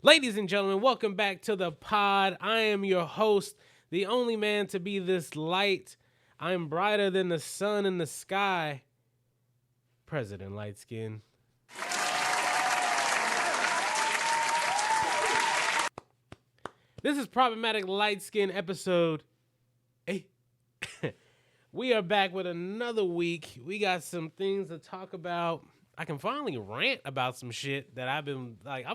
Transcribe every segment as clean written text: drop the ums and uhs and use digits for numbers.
Ladies and gentlemen, welcome back to the pod. I am your host, the only man to be this light. I am brighter than the sun in the sky. President LightSkin. This is Problematic LightSkin episode 8. We are back with another week. We got some things to talk about. I can finally rant about some shit that I've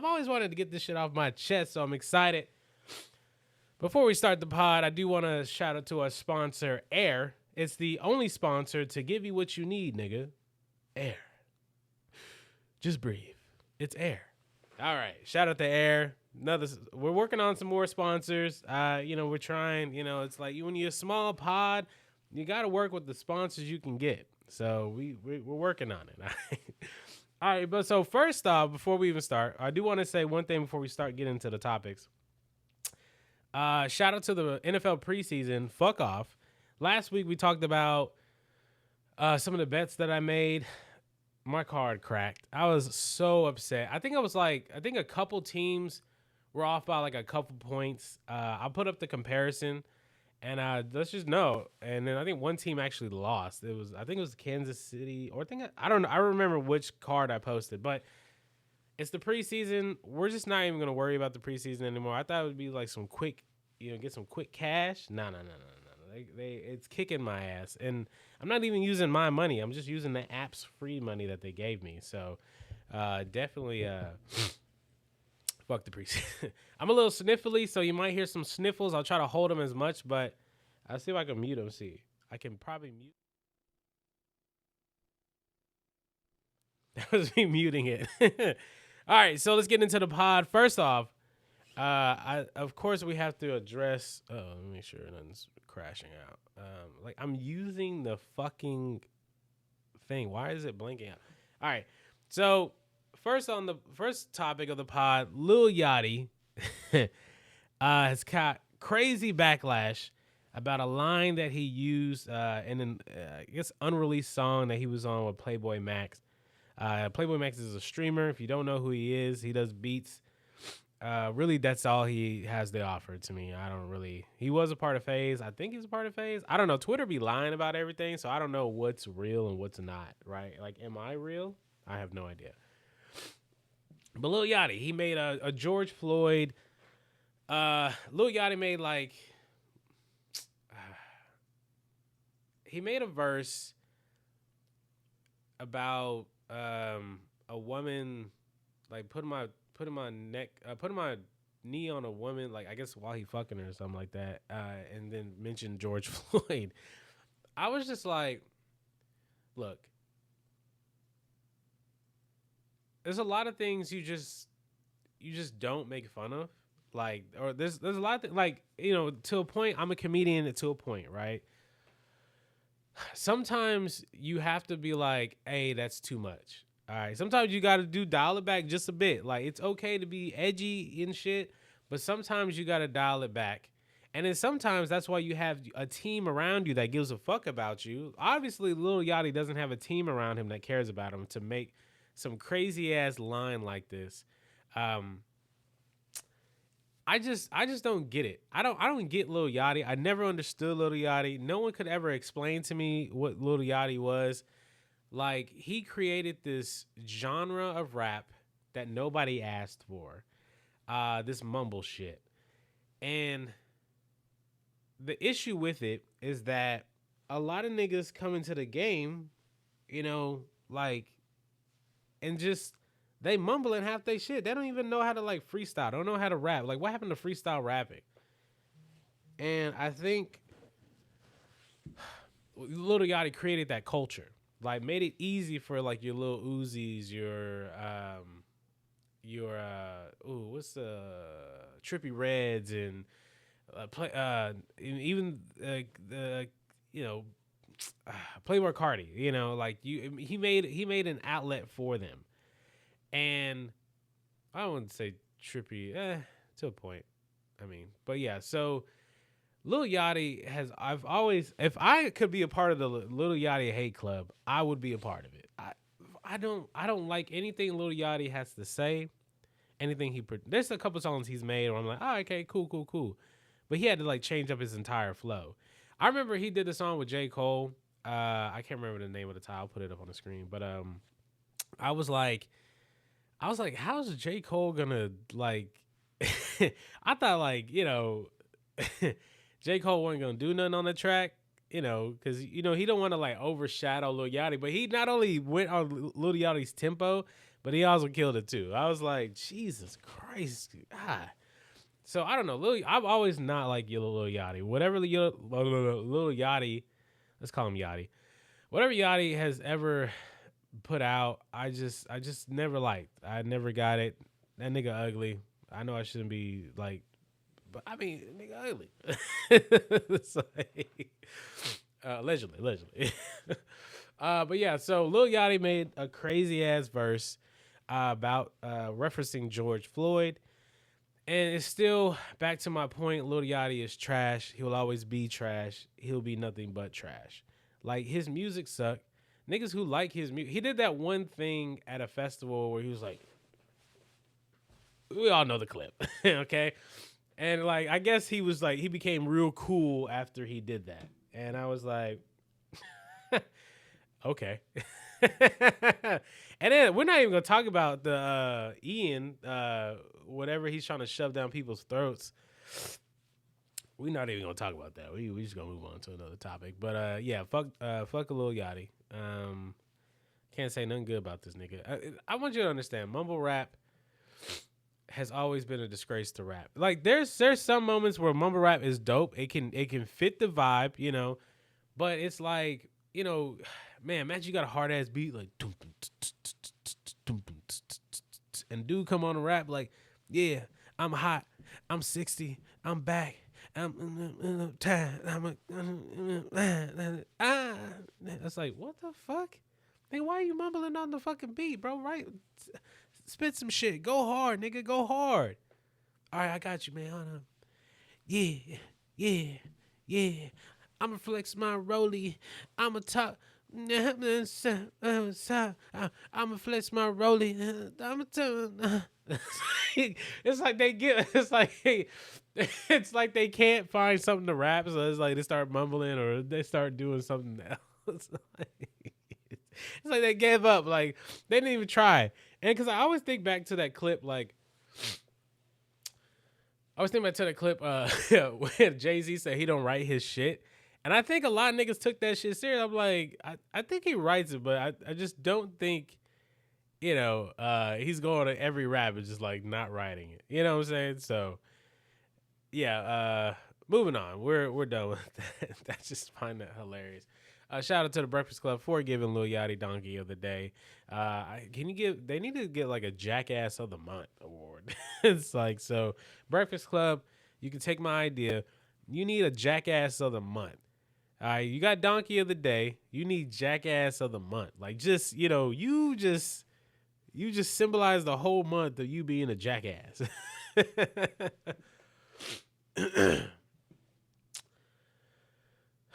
always wanted to get this shit off my chest, so I'm excited. Before we start the pod, I do want to shout out to our sponsor, Air. It's the only sponsor to give you what you need, nigga. Air. Just breathe. It's Air. All right. Shout out to Air. We're working on some more sponsors. We're trying, it's like when you're a small pod, you got to work with the sponsors you can get. So we're working on it. All right. But so first off, before we even start, I do want to say one thing before we start getting into the topics. Shout out to the NFL preseason. Fuck off. Last week we talked about some of the bets that I made. My card cracked. I was so upset. I think a couple teams were off by like a couple points. I'll put up the comparison, and let's just know. And then I think one team actually lost. I think it was Kansas City, or I don't know. I don't remember which card I posted, but it's the preseason. We're just not even gonna worry about the preseason anymore. I thought it would be like some quick, get some quick cash. No. It's kicking my ass, and I'm not even using my money. I'm just using the app's free money that they gave me. So, definitely, fuck the preseason. I'm a little sniffly, so you might hear some sniffles. I'll try to hold them as much, but I'll see if I can mute them. See, I can probably mute. That was me muting it. All right, so let's get into the pod. First off, of course we have to address. Oh, let me make sure nothing's crashing out. I'm using the fucking thing. Why is it blinking out? All right. So first on the first topic of the pod, Lil Yachty has got crazy backlash about a line that he used in an I guess unreleased song that he was on with Playboy Max. Playboy Max is a streamer. If you don't know who he is, he does beats. Really, that's all he has to offer to me. He was a part of FaZe. I think he's a part of FaZe. I don't know. Twitter be lying about everything, so I don't know what's real and what's not, right? Like, am I real? I have no idea. But Lil Yachty, he made a George Floyd. Lil Yachty made he made a verse about a woman, like putting my knee on a woman, like I guess while he fucking her or something like that, and then mentioned George Floyd. I was just like, look, there's a lot of things you just don't make fun of, like, or there's a lot of like, to a point. I'm a comedian to a point, right? Sometimes you have to be like, hey, that's too much. All right. Sometimes you got to dial it back just a bit. Like, it's okay to be edgy and shit, but sometimes you got to dial it back. And then sometimes that's why you have a team around you that gives a fuck about you. Obviously, Lil Yachty doesn't have a team around him that cares about him to make some crazy ass line like this. I just don't get it. I don't get Lil Yachty. I never understood Lil Yachty. No one could ever explain to me what Lil Yachty was. Like, he created this genre of rap that nobody asked for. This mumble shit. And the issue with it is that a lot of niggas come into the game, and just, they mumbling half they shit. They don't even know how to, like, freestyle. They don't know how to rap. Like, what happened to freestyle rapping? And I think Lil Yachty created that culture. Like, made it easy for, like, your Lil Uzis, what's the Trippy Reds, and even Playboy Cardi. Like, he made an outlet for them, and I wouldn't say Trippy, to a point. I mean, but yeah, so Lil Yachty if I could be a part of the Lil Yachty hate club, I would be a part of it. I don't like anything Lil Yachty has to say, anything there's a couple songs he's made where I'm like, oh, okay, cool. But he had to like change up his entire flow. I remember he did the song with J. Cole. I can't remember the name of the title. I'll put it up on the screen. But I was like, how's J. Cole gonna like? I thought like J. Cole wasn't gonna do nothing on the track, because he don't want to like overshadow Lil Yachty, but he not only went on Lil Yachty's tempo, but he also killed it too. I was like, Jesus Christ, God. So I don't know, I've always not liked Lil Yachty. Whatever Lil Yachty, let's call him Yachty. Whatever Yachty has ever put out, I just never liked. I never got it. That nigga ugly. I know I shouldn't be like, but I mean, nigga ugly. It's like, allegedly. But yeah, so Lil Yachty made a crazy ass verse about referencing George Floyd. And it's still back to my point. Lil Yachty is trash. He will always be trash. He'll be nothing but trash. Like, his music sucked. Niggas who like his music. He did that one thing at a festival where he was like, we all know the clip, okay? And like, I guess he was like, he became real cool after he did that. And I was like, okay. And then we're not even gonna talk about the Ian, whatever he's trying to shove down people's throats. We're not even gonna talk about that. We just gonna move on to another topic. But yeah, fuck a Lil Yachty. Can't say nothing good about this nigga. I want you to understand, mumble rap has always been a disgrace to rap. Like, there's some moments where mumble rap is dope. It can fit the vibe, but it's like, man, imagine you got a hard ass beat like, and dude come on and rap like, yeah, I'm hot, I'm 60, I'm back, I'm time, It's like, what the fuck? Nigga, why are you mumbling on the fucking beat, bro? Right? Spit some shit. Go hard, nigga. Go hard. All right, I got you, man. Hold on. Yeah. I'ma flex my rollie. I'ma talk. I'ma flex my rollie. I'ma tell. It's like they get. It's like they can't find something to rap, so it's like they start mumbling or they start doing something else. It's like they gave up. Like, they didn't even try. And because I always think back to that clip, like, when Jay-Z said he don't write his shit. And I think a lot of niggas took that shit serious. I'm like, I think he writes it, but I just don't think, he's going to every rap and just, like, not writing it. You know what I'm saying? So, yeah, moving on. We're done with that. I just find that hilarious. Shout out to the Breakfast Club for giving Lil Yachty Donkey of the Day. They need to get like a Jackass of the Month award. It's like, so Breakfast Club, you can take my idea. You need a Jackass of the Month. All right, you got Donkey of the Day. You need Jackass of the Month. Like, just, you just symbolize the whole month of you being a jackass.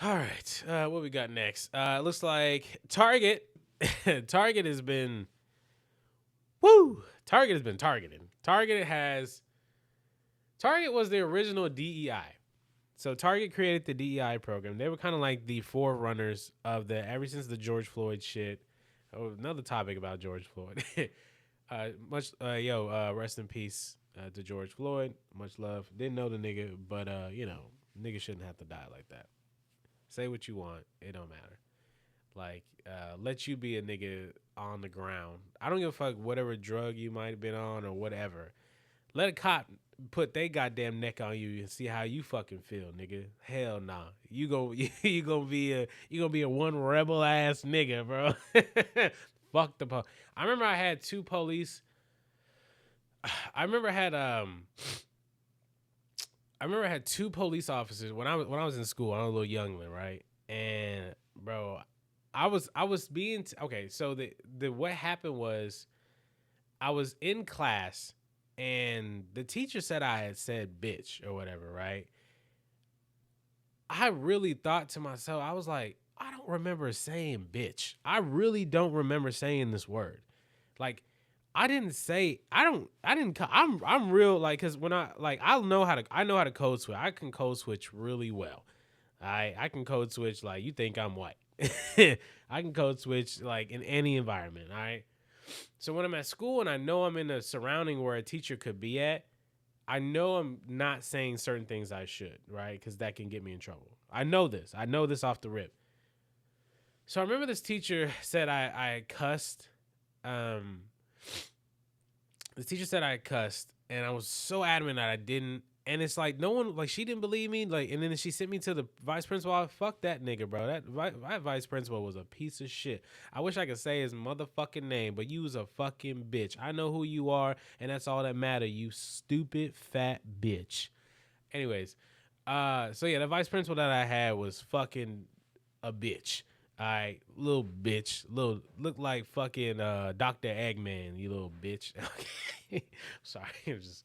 All right, what we got next? Looks like Target. Target has been targeted. Target was the original DEI. So Target created the DEI program. They were kind of like the forerunners of ever since the George Floyd shit. Oh, another topic about George Floyd. Rest in peace to George Floyd. Much love. Didn't know the nigga, but nigga shouldn't have to die like that. Say what you want. It don't matter. Like, let you be a nigga on the ground. I don't give a fuck whatever drug you might have been on or whatever. Let a cop put their goddamn neck on you and see how you fucking feel, nigga. Hell nah. You gonna be a one rebel ass nigga, bro. Fuck the police. I remember I had two police. I remember I had two police officers when I was in school. I was a little youngling, right? And bro, I was being okay. So the what happened was, I was in class and the teacher said I had said bitch or whatever, right? I really thought to myself, I was like, I don't remember saying bitch. I really don't remember saying this word. Like, I didn't say I'm real like because when I know how to code switch. I can code switch really well. I can code switch like you think I'm white. I can code switch like in any environment. All right. So when I'm at school and I know I'm in a surrounding where a teacher could be at, I know I'm not saying certain things I should, right? Because that can get me in trouble. I know this. I know this off the rip. So I remember this teacher said I cussed. The teacher said I cussed, and I was so adamant that I didn't. And it's like no one, like she didn't believe me. Like, and then she sent me to the vice principal. Fuck that nigga, bro. That vice principal was a piece of shit. I wish I could say his motherfucking name, but you was a fucking bitch. I know who you are, and that's all that matter. You stupid fat bitch. Anyways, so yeah, the vice principal that I had was fucking a bitch. All right, little bitch, look like fucking Dr. Eggman, you little bitch. Okay, sorry, it was just.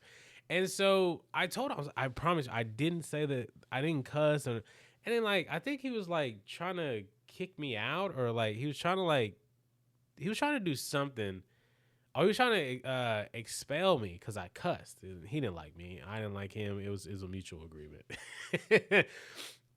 And so I told him, I promise, I didn't say that, I didn't cuss, and then like I think he was like trying to kick me out, or like he was trying to do something. Oh, he was trying to expel me because I cussed. He didn't like me. I didn't like him. It was a mutual agreement.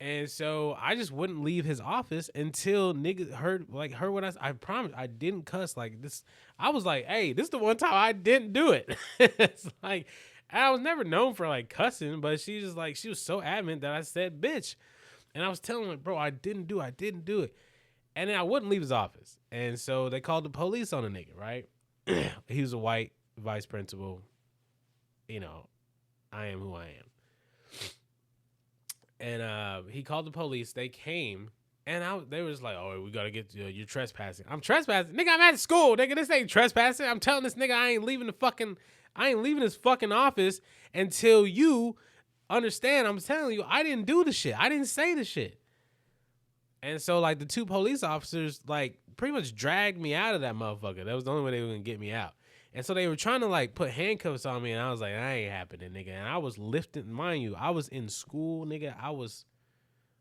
And so I just wouldn't leave his office until niggas heard what I promise I didn't cuss like this. I was like, hey, this is the one time I didn't do it. It's like, I was never known for like cussing, but she was so adamant that I said bitch. And I was telling her, bro, I didn't do it. And then I wouldn't leave his office. And so they called the police on the nigga, right? He was a white vice principal. You know, I am who I am. And he called the police. They came, and they was like, "Oh, we gotta get you're trespassing." I'm trespassing, nigga. I'm at school, nigga. This ain't trespassing. I'm telling this nigga I ain't leaving his fucking office until you understand. I'm telling you, I didn't do the shit. I didn't say the shit. And so like the two police officers like pretty much dragged me out of that motherfucker. That was the only way they were gonna get me out. And so they were trying to like put handcuffs on me, and I was like, that ain't happening, nigga. And I was lifting, mind you, I was in school, nigga. I think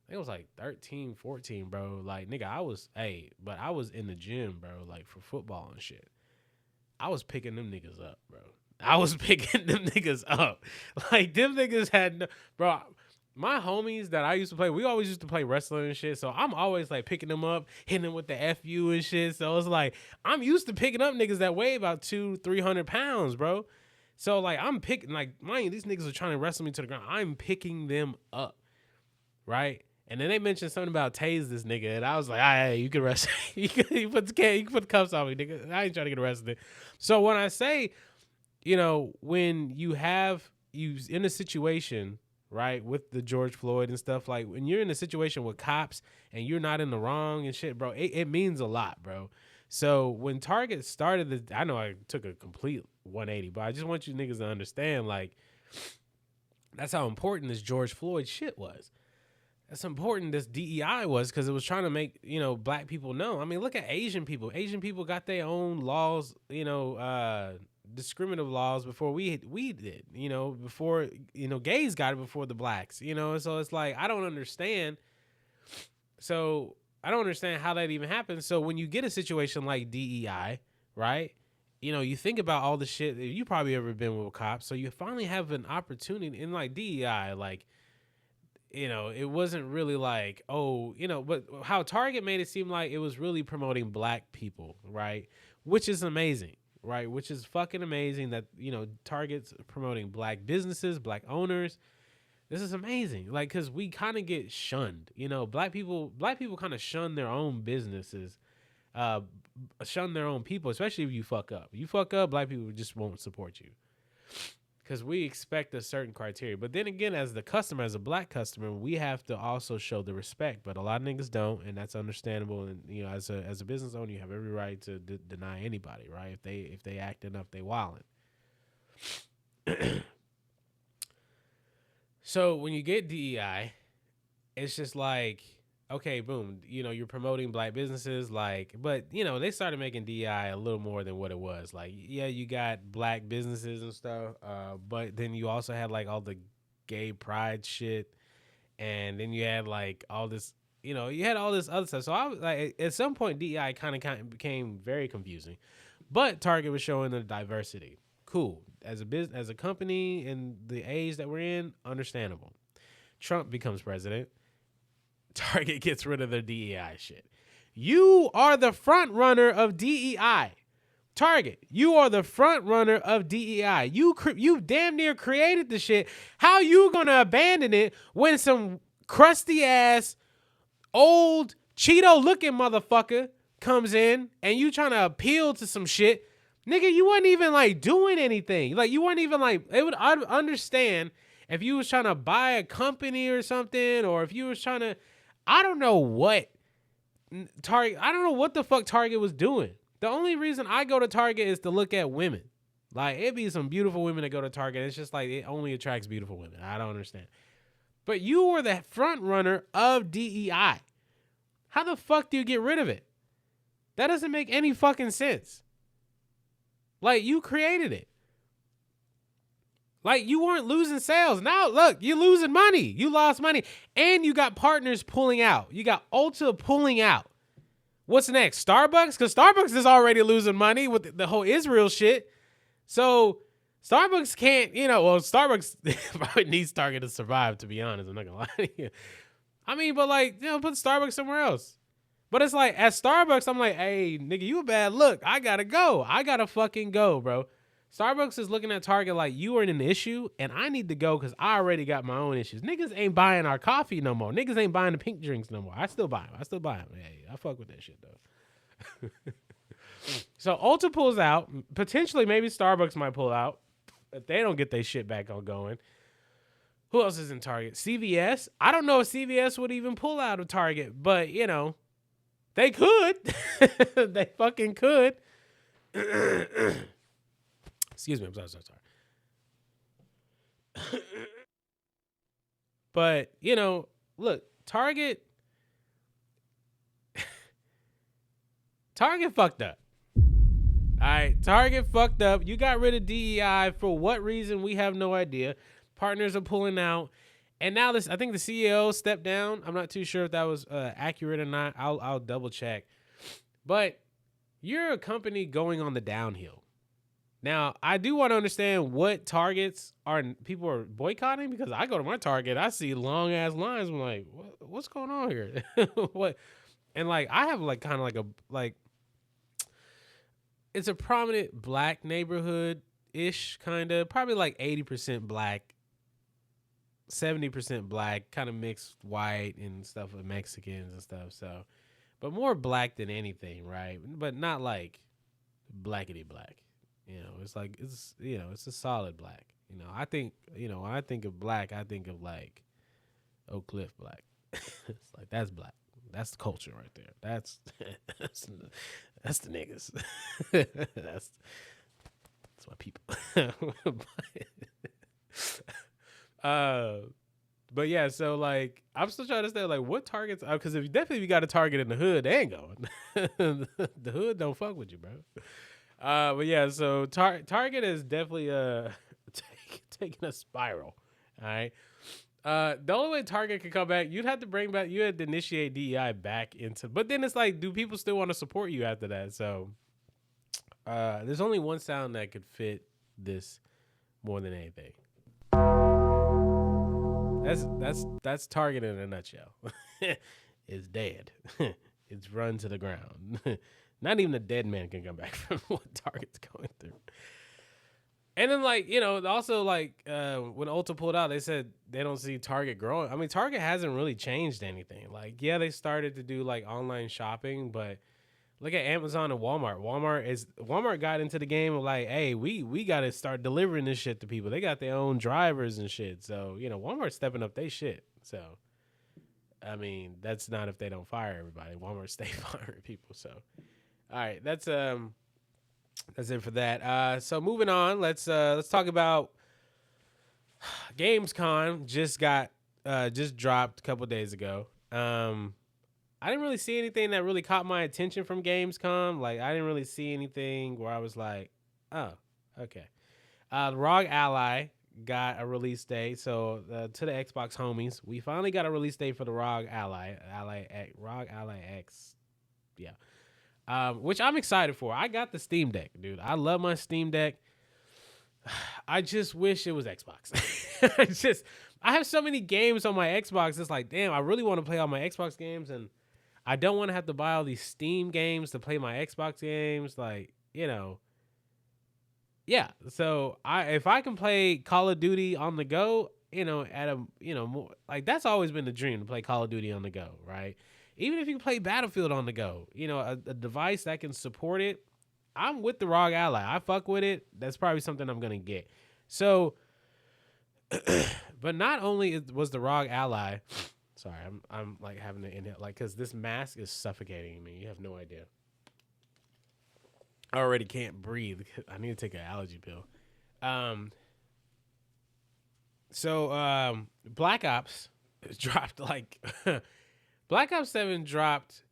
it was like 13, 14, bro. Like, nigga, but I was in the gym, bro, like for football and shit. I was picking them niggas up, bro. Like, them niggas had no, bro. My homies that I used to play, we always used to play wrestling and shit. So I'm always like picking them up, hitting them with the FU and shit. So it's like, I'm used to picking up niggas that weigh about 200-300 pounds, bro. So like, I'm picking, like, mind you, these niggas are trying to wrestle me to the ground. I'm picking them up, right? And then they mentioned something about tase this nigga. And I was like, all right, you can wrestle. you can put the cuffs on me, nigga. I ain't trying to get arrested. So when I say, you know, when you in a situation, right, with the George Floyd and stuff, like when you're in a situation with cops and you're not in the wrong and shit, bro, it means a lot, bro. So when Target started I know I took a complete 180, but I just want you niggas to understand, like, that's how important this George Floyd shit was. That's important this DEI was, because it was trying to make, you know, black people know. I mean, look at Asian people. Asian people got their own laws, you know, discriminative laws before we did, you know, before, you know, gays got it before the blacks, you know. So it's like, I don't understand how that even happens. So when you get a situation like DEI, right, you know, you think about all the shit that you probably ever been with cops, so you finally have an opportunity in like DEI, like, you know, it wasn't really like, oh, you know, but how Target made it seem like it was really promoting black people, right, which is amazing. Right, which is fucking amazing that, you know, Target's promoting black businesses, black owners. This is amazing, like, because we kind of get shunned, you know. Black people kind of shun their own businesses, shun their own people, especially if you fuck up. You fuck up, black people just won't support you because we expect a certain criteria. But then again, as the customer, as a black customer, we have to also show the respect. But a lot of niggas don't, and that's understandable. And, you know, as a business owner, you have every right to deny anybody, right? If they acting up, they wildin'. So when you get DEI, it's just like, okay, boom, you know, you're promoting black businesses, like, but, you know, they started making DEI a little more than what it was. Like, yeah, you got black businesses and stuff, but then you also had like all the gay pride shit, and then you had like all this, you had all this other stuff. So I was like, at some point, DEI kind of became very confusing. But Target was showing the diversity. Cool. As a business, as a company in the age that we're in, understandable. Trump becomes president. Target gets rid of their DEI shit. You are the front runner of DEI. Target, you are the front runner of DEI. You damn near created the shit. How you gonna abandon it when some crusty ass old Cheeto looking motherfucker comes in and you trying to appeal to some shit? Nigga, you weren't even like doing anything. Like you weren't even like, I'd understand if you was trying to buy a company or something, or if you was trying to, I don't know what Target, I don't know what the fuck Target was doing. The only reason I go to Target is to look at women. Like, it'd be some beautiful women that go to Target. It's just like, it only attracts beautiful women. I don't understand. But you were the front runner of DEI. How the fuck do you get rid of it? That doesn't make any fucking sense. Like, you created it. Like, you weren't losing sales. Now, look, you're losing money. You lost money. And you got partners pulling out. You got Ulta pulling out. What's next? Starbucks? Because Starbucks is already losing money with the whole Israel shit. So Starbucks can't, Starbucks probably needs Target to survive, to be honest. I'm not going to lie to you. I mean, but like, put Starbucks somewhere else. But it's like, at Starbucks, I'm like, hey, nigga, you a bad look. I got to go. I got to fucking go, bro. Starbucks is looking at Target like, you are in an issue, and I need to go because I already got my own issues. Niggas ain't buying our coffee no more. Niggas ain't buying the pink drinks no more. I still buy them. Hey, I fuck with that shit, though. So Ulta pulls out. Potentially, maybe Starbucks might pull out if they don't get their shit back on going. Who else is in Target? CVS. I don't know if CVS would even pull out of Target, but, they could. They fucking could. Excuse me, I'm sorry. But, look, Target fucked up. All right, Target fucked up. You got rid of DEI for what reason? We have no idea. Partners are pulling out. And now I think the CEO stepped down. I'm not too sure if that was accurate or not. I'll double check. But you're a company going on the downhill. Now, I do want to understand what Targets people are boycotting, because I go to my Target, I see long ass lines. I'm like, what's going on here? What? And like, I have like kind of like it's a prominent black neighborhood ish, kind of, probably like 80% black, 70% black, kind of mixed white and stuff with Mexicans and stuff. So, but more black than anything, right? But not like blackity black. It's like, it's a solid black. I think, when I think of black, I think of like Oak Cliff black. It's like, that's black. That's the culture right there. That's the niggas. that's my people. But yeah, so like, I'm still trying to say like, what Targets? Because if you got a Target in the hood, they ain't going. The hood don't fuck with you, bro. But yeah, so Target is definitely taking a spiral. All right. The only way Target could come back, you had to initiate DEI back into, but then it's like, do people still want to support you after that? So there's only one sound that could fit this more than anything. That's Target in a nutshell. It's dead. It's run to the ground. Not even a dead man can come back from what Target's going through. And then, like, also, like, when Ulta pulled out, they said they don't see Target growing. I mean, Target hasn't really changed anything. Like, yeah, they started to do, like, online shopping, but look at Amazon and Walmart. Walmart got into the game of, like, hey, we got to start delivering this shit to people. They got their own drivers and shit. So, Walmart's stepping up their shit. So, I mean, that's not if they don't fire everybody. Walmart stay firing people, so... All right, that's it for that. So moving on, let's talk about Gamescon. Just dropped a couple days ago. I didn't really see anything that really caught my attention from Gamescom. Like, I didn't really see anything where I was like, oh, okay. The ROG Ally got a release date. So to the Xbox homies, we finally got a release date for the ROG Ally, ROG Ally X. Yeah. which I'm excited for. I got the Steam Deck, dude. I love my Steam Deck. I just wish it was Xbox. I have so many games on my Xbox. It's like, damn, I really want to play all my Xbox games, and I don't want to have to buy all these Steam games to play my Xbox games. Like, yeah. So if I can play Call of Duty on the go, at a more like that's always been the dream to play Call of Duty on the go, right? Even if you play Battlefield on the go, a device that can support it. I'm with the ROG Ally. I fuck with it. That's probably something I'm gonna get. So, but not only was the ROG Ally, sorry, I'm like having to inhale, like, because this mask is suffocating me. You have no idea. I already can't breathe. I need to take an allergy pill. So Black Ops dropped like Black Ops 7 dropped.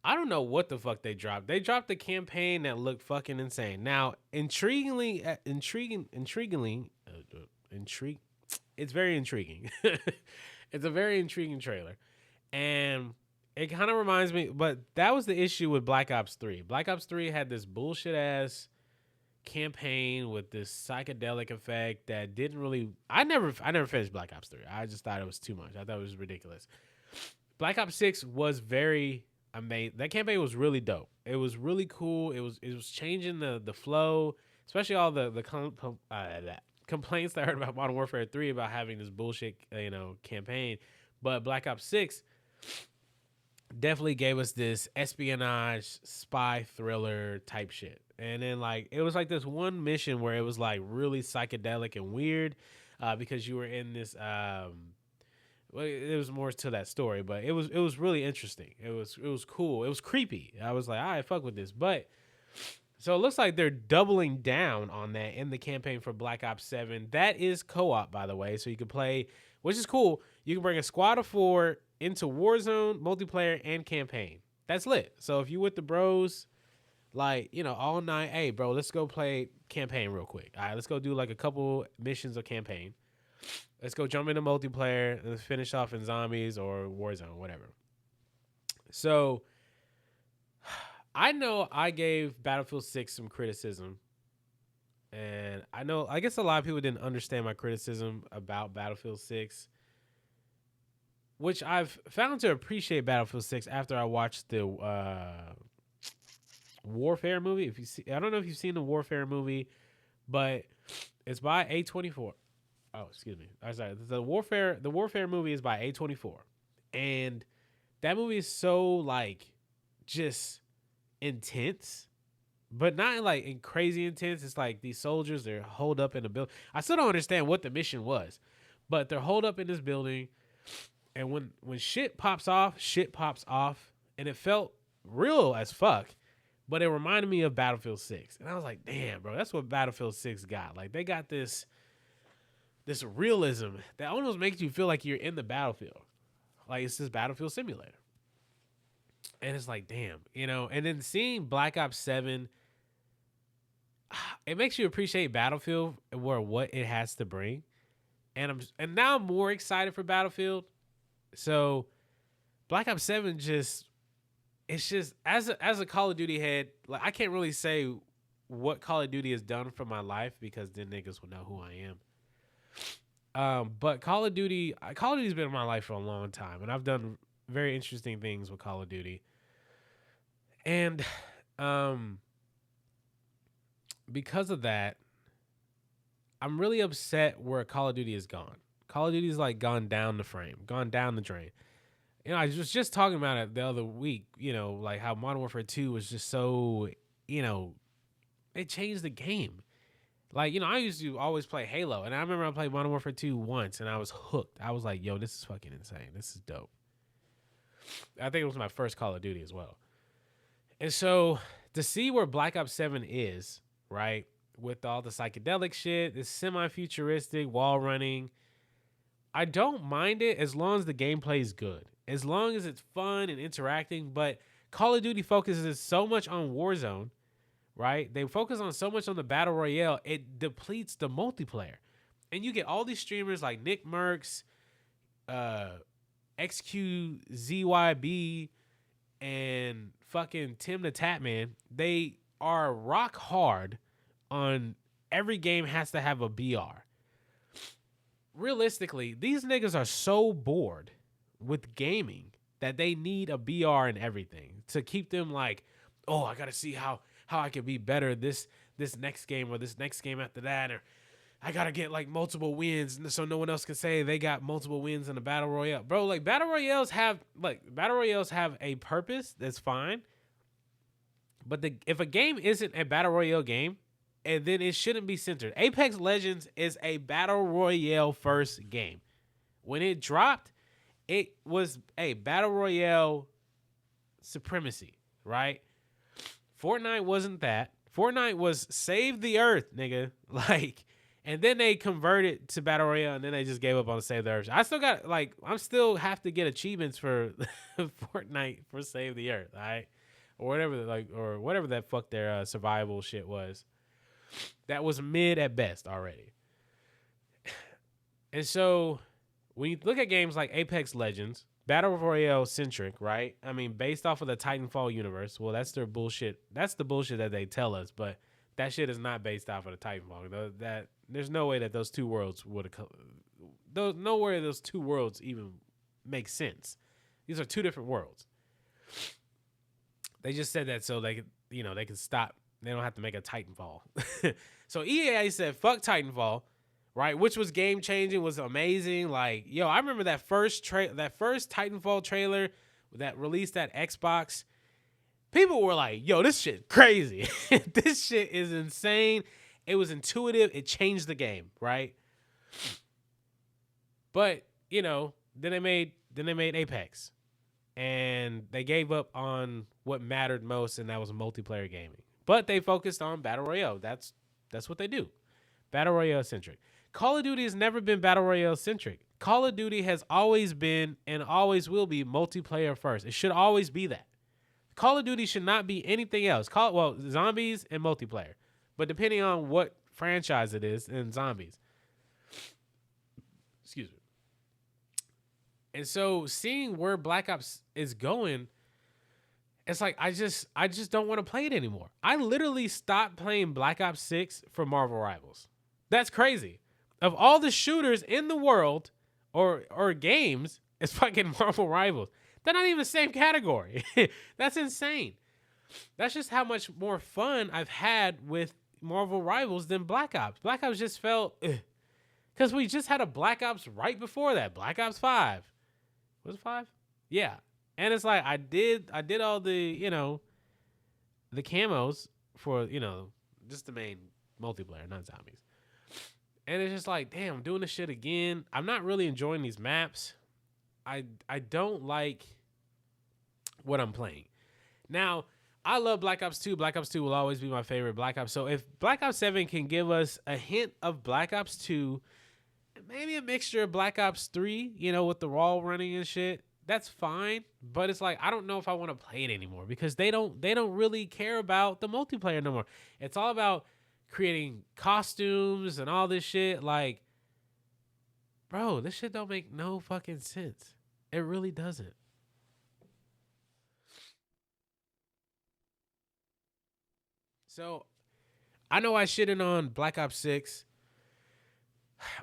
I don't know what the fuck they dropped. They dropped a campaign that looked fucking insane. Now, intriguing. It's very intriguing. It's a very intriguing trailer, and it kind of reminds me. But that was the issue with Black Ops 3. Black Ops 3 had this bullshit ass campaign with this psychedelic effect that didn't really. I never finished Black Ops 3. I just thought it was too much. I thought it was ridiculous. Black Ops 6 was very amazing. That campaign was really dope. It was really cool. It was changing the flow, especially all the complaints that I heard about Modern Warfare 3 about having this bullshit campaign. But Black Ops 6 definitely gave us this espionage spy thriller type shit. And then like it was like this one mission where it was like really psychedelic and weird because you were in this well, it was more to that story, but it was really interesting. It was cool. It was creepy. I was like, all right, fuck with this. But so it looks like they're doubling down on that in the campaign for Black Ops 7. That is co-op, by the way, so you can play, which is cool. You can bring a squad of 4 into Warzone, multiplayer, and campaign. That's lit. So if you with the bros, like, all night, hey, bro, let's go play campaign real quick. All right, let's go do like a couple missions of campaign. Let's go jump into multiplayer and let's finish off in zombies or Warzone, whatever. So I know I gave Battlefield 6 some criticism. And I guess a lot of people didn't understand my criticism about Battlefield 6, which I've found to appreciate Battlefield 6 after I watched the Warfare movie. I don't know if you've seen the Warfare movie, but it's by A24. Oh, excuse me. I'm sorry. The Warfare movie is by A24. And that movie is so like just intense, but not like in crazy intense. It's like these soldiers, they're holed up in a building. I still don't understand what the mission was, but they're holed up in this building. And when shit pops off, and it felt real as fuck, but it reminded me of Battlefield 6. And I was like, damn, bro, that's what Battlefield 6 got. Like they got this realism that almost makes you feel like you're in the battlefield. Like it's this battlefield simulator. And it's like, damn, and then seeing Black Ops 7, it makes you appreciate Battlefield and what it has to bring. And now I'm more excited for Battlefield. So Black Ops 7 it's just as a Call of Duty head, like I can't really say what Call of Duty has done for my life because then niggas will know who I am. But Call of Duty's been in my life for a long time, and I've done very interesting things with Call of Duty. And because of that, I'm really upset where Call of Duty has gone. Call of Duty's like gone down the drain. I was just talking about it the other week, like how Modern Warfare 2 was just so, it changed the game. Like, I used to always play Halo, and I remember I played Modern Warfare 2 once, and I was hooked. I was like, yo, this is fucking insane. This is dope. I think it was my first Call of Duty as well. And so to see where Black Ops 7 is, right, with all the psychedelic shit, this semi-futuristic wall running, I don't mind it as long as the gameplay is good. As long as it's fun and interacting, but Call of Duty focuses so much on Warzone, right? They focus on so much on the Battle Royale, it depletes the multiplayer. And you get all these streamers like Nick Mercs, XQZYB, and fucking Tim the Tatman, they are rock hard on every game has to have a BR. Realistically, these niggas are so bored with gaming that they need a BR in everything to keep them like, oh, I gotta see how I can be better this next game or this next game after that, or I gotta get like multiple wins so no one else can say they got multiple wins in the battle royale. Bro, like battle royales have a purpose, that's fine. But if a game isn't a battle royale game, and then it shouldn't be centered. Apex Legends is a battle royale first game. When it dropped, it was a battle royale supremacy, right? Fortnite wasn't that. Fortnite was save the earth, nigga. Like, and then they converted to battle royale, and then they just gave up on save the earth. I still have to get achievements for Fortnite for save the earth, all right? Or whatever that fuck their survival shit was. That was mid at best already. And so when you look at games like Apex Legends, battle royale centric, right? I mean, based off of the Titanfall universe. Well, that's their bullshit. That's the bullshit that they tell us, but that shit is not based off of the Titanfall. There's no way that those two worlds would have. Nowhere those two worlds even make sense. These are two different worlds. They just said that so they can stop. They don't have to make a Titanfall. So EA said, fuck Titanfall, right? Which was game changing, was amazing. Like, yo, I remember that first Titanfall trailer that released at Xbox. People were like, yo, this shit crazy. This shit is insane. It was intuitive. It changed the game, right? But, then they made Apex. And they gave up on what mattered most, and that was multiplayer gaming. But they focused on battle royale. That's what they do. Battle royale centric. Call of Duty has never been battle royale centric. Call of Duty has always been and always will be multiplayer first. It should always be that. Call of Duty should not be anything else. Zombies and multiplayer. But depending on what franchise it is, and zombies. Excuse me. And so seeing where Black Ops is going, it's like I just don't want to play it anymore. I literally stopped playing Black Ops 6 for Marvel Rivals. That's crazy. Of all the shooters in the world or games, it's fucking Marvel Rivals. They're not even the same category. That's insane. That's just how much more fun I've had with Marvel Rivals than Black Ops. Black Ops just felt because we just had a Black Ops right before that. Black Ops 5. Was it 5? Yeah. And it's like I did all the, the camos for, just the main multiplayer, not zombies. And it's just like, damn, I'm doing this shit again. I'm not really enjoying these maps. I don't like what I'm playing. Now, I love Black Ops 2. Black Ops 2 will always be my favorite Black Ops. So if Black Ops 7 can give us a hint of Black Ops 2, maybe a mixture of Black Ops 3, with the wall running and shit, that's fine. But it's like, I don't know if I want to play it anymore because they don't really care about the multiplayer no more. It's all about creating costumes and all this shit. Like, bro, this shit don't make no fucking sense. It really doesn't. So, I know I shitted on Black Ops 6,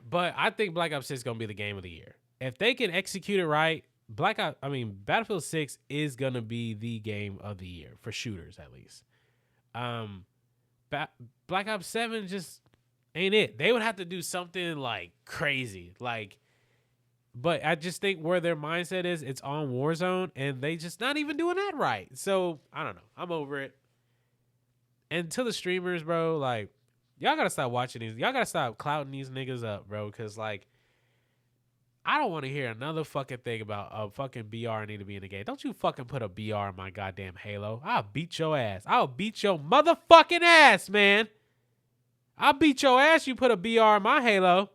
but I think Black Ops 6 is going to be the game of the year. If they can execute it right, Battlefield 6 is going to be the game of the year for shooters, at least. Black Ops 7 just ain't it. They would have to do something like crazy. But I just think where their mindset is, it's on Warzone, and they just not even doing that right. So, I don't know. I'm over it. And to the streamers, bro, like, y'all got to stop watching these. Y'all got to stop clouting these niggas up, bro, because, like, I don't want to hear another fucking thing about a fucking BR need to be in the game. Don't you fucking put a BR in my goddamn Halo. I'll beat your ass. I'll beat your motherfucking ass, man. I'll beat your ass. You put a BR in my Halo.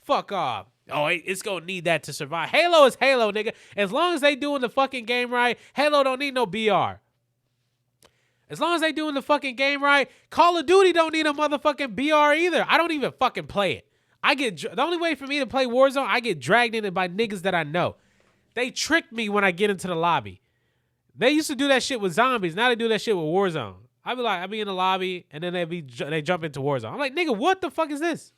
Fuck off. Oh, it's going to need that to survive. Halo is Halo, nigga. As long as they doing the fucking game right, Halo don't need no BR. As long as they doing the fucking game right, Call of Duty don't need a motherfucking BR either. I don't even fucking play it. The only way for me to play Warzone, I get dragged in it by niggas that I know. They trick me when I get into the lobby. They used to do that shit with zombies. Now they do that shit with Warzone. I be in the lobby, and then they jump into Warzone. I'm like, nigga, what the fuck is this?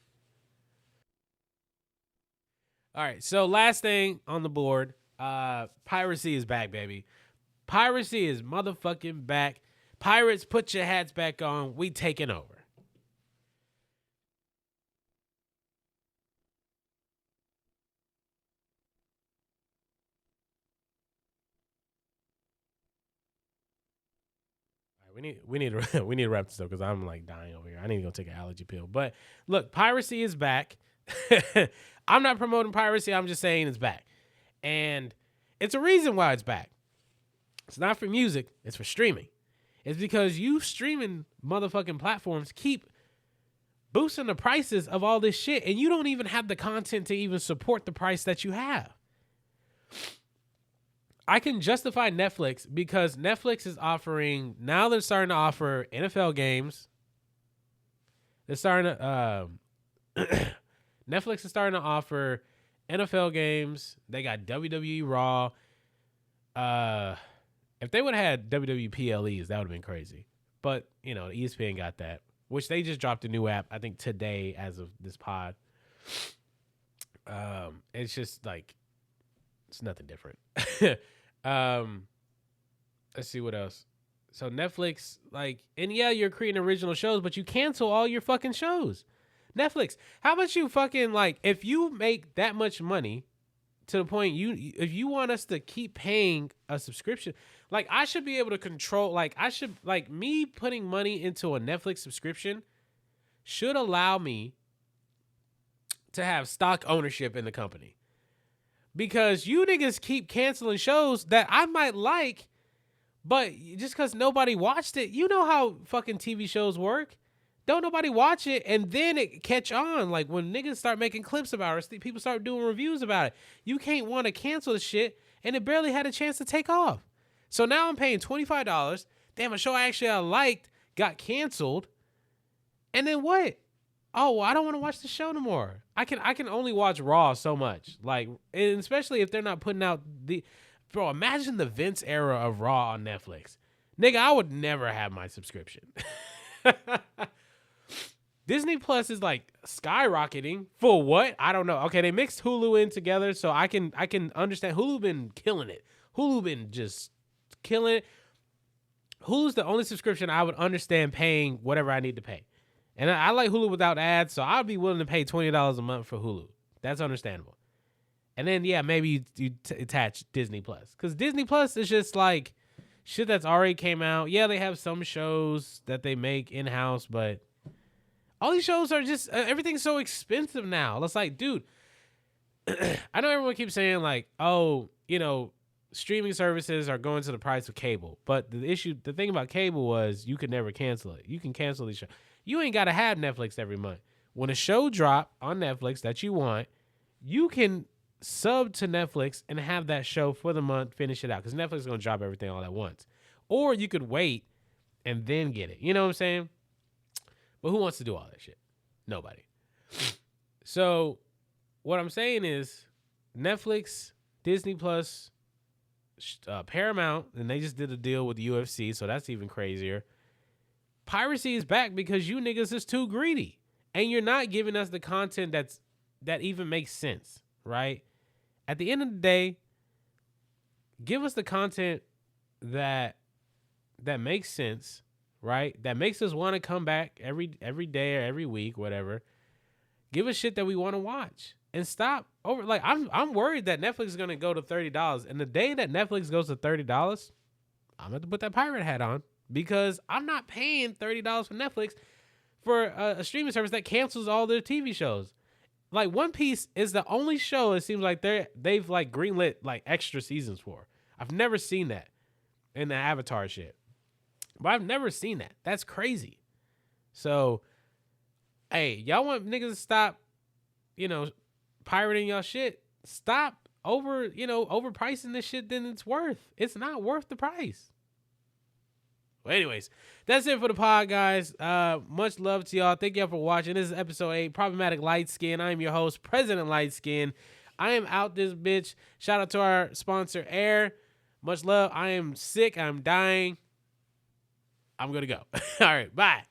All right, so last thing on the board, Piracy is back, baby. Piracy is motherfucking back. Pirates, put your hats back on. We taking over. We need to wrap this up because I'm like dying over here. I need to go take an allergy pill. But look, Piracy is back. I'm not promoting Piracy. I'm just saying it's back, and it's a reason why it's back. It's not for music. It's for streaming. It's because you streaming motherfucking platforms keep boosting the prices of all this shit, and you don't even have the content to even support the price that you have. I can justify Netflix because Netflix is offering, now they're starting to offer NFL games. They're starting to, Netflix is starting to offer NFL games. They got WWE Raw. If they would have had WWE PLEs, that would have been crazy. But, you know, ESPN got that, which they just dropped a new app, I think today as of this pod. It's just like, it's nothing different. Let's see what else. So Netflix, like, and yeah, you're creating original shows, but you cancel all your fucking shows. Netflix, how about you fucking, like, if you make that much money to the point if you want us to keep paying a subscription, like, I should be able to control, like, me putting money into a Netflix subscription should allow me to have stock ownership in the company. Because you niggas keep canceling shows that I might like, but just because nobody watched it, you know how fucking TV shows work. Don't nobody watch it, and then it catch on. Like, when niggas start making clips about it, people start doing reviews about it. You can't want to cancel the shit, and it barely had a chance to take off. So now I'm paying $25. Damn, a show I liked got canceled. And then what? Oh, well, I don't want to watch the show no more. I can only watch Raw so much. Like, and especially if they're not putting out bro, imagine the Vince era of Raw on Netflix. Nigga, I would never have my subscription. Disney Plus is like skyrocketing for what? I don't know. Okay, they mixed Hulu in together, so I can understand. Hulu been killing it. Hulu been just killing it. Hulu's the only subscription I would understand paying whatever I need to pay. And I like Hulu without ads, so I'd be willing to pay $20 a month for Hulu. That's understandable. And then, yeah, maybe you attach Disney Plus. Because Disney Plus is just like shit that's already came out. Yeah, they have some shows that they make in-house, but all these shows are just, everything's so expensive now. It's like, dude, I know everyone keeps saying like, oh, you know, streaming services are going to the price of cable. But the thing about cable was you could never cancel it. You can cancel these shows. You ain't got to have Netflix every month. When a show drop on Netflix that you want, you can sub to Netflix and have that show for the month, finish it out. Because Netflix is going to drop everything all at once. Or you could wait and then get it. You know what I'm saying? But who wants to do all that shit? Nobody. So what I'm saying is Netflix, Disney Plus, Paramount, and they just did a deal with the UFC, so that's even crazier. Piracy is back because you niggas is too greedy. And you're not giving us the content that even makes sense, right? At the end of the day, give us the content that makes sense, right? That makes us want to come back every day or every week, whatever. Give us shit that we want to watch. And stop over, like, I'm worried that Netflix is gonna go to $30. And the day that Netflix goes to $30, I'm gonna have to put that pirate hat on. Because I'm not paying $30 for Netflix for a streaming service that cancels all their TV shows. Like, One Piece is the only show it seems like they've like greenlit like extra seasons for. I've never seen that in the Avatar shit. But I've never seen that. That's crazy. So, hey, y'all want niggas to stop, you know, pirating y'all shit? Stop overpricing this shit than it's worth. It's not worth the price. Well, anyways, that's it for the pod, guys. Much love to y'all. Thank y'all for watching. This is episode 8, Problematic LightSkin. I am your host, President LightSkin. I am out this bitch. Shout out to our sponsor, Air. Much love. I am sick. I'm dying. I'm going to go. All right. Bye.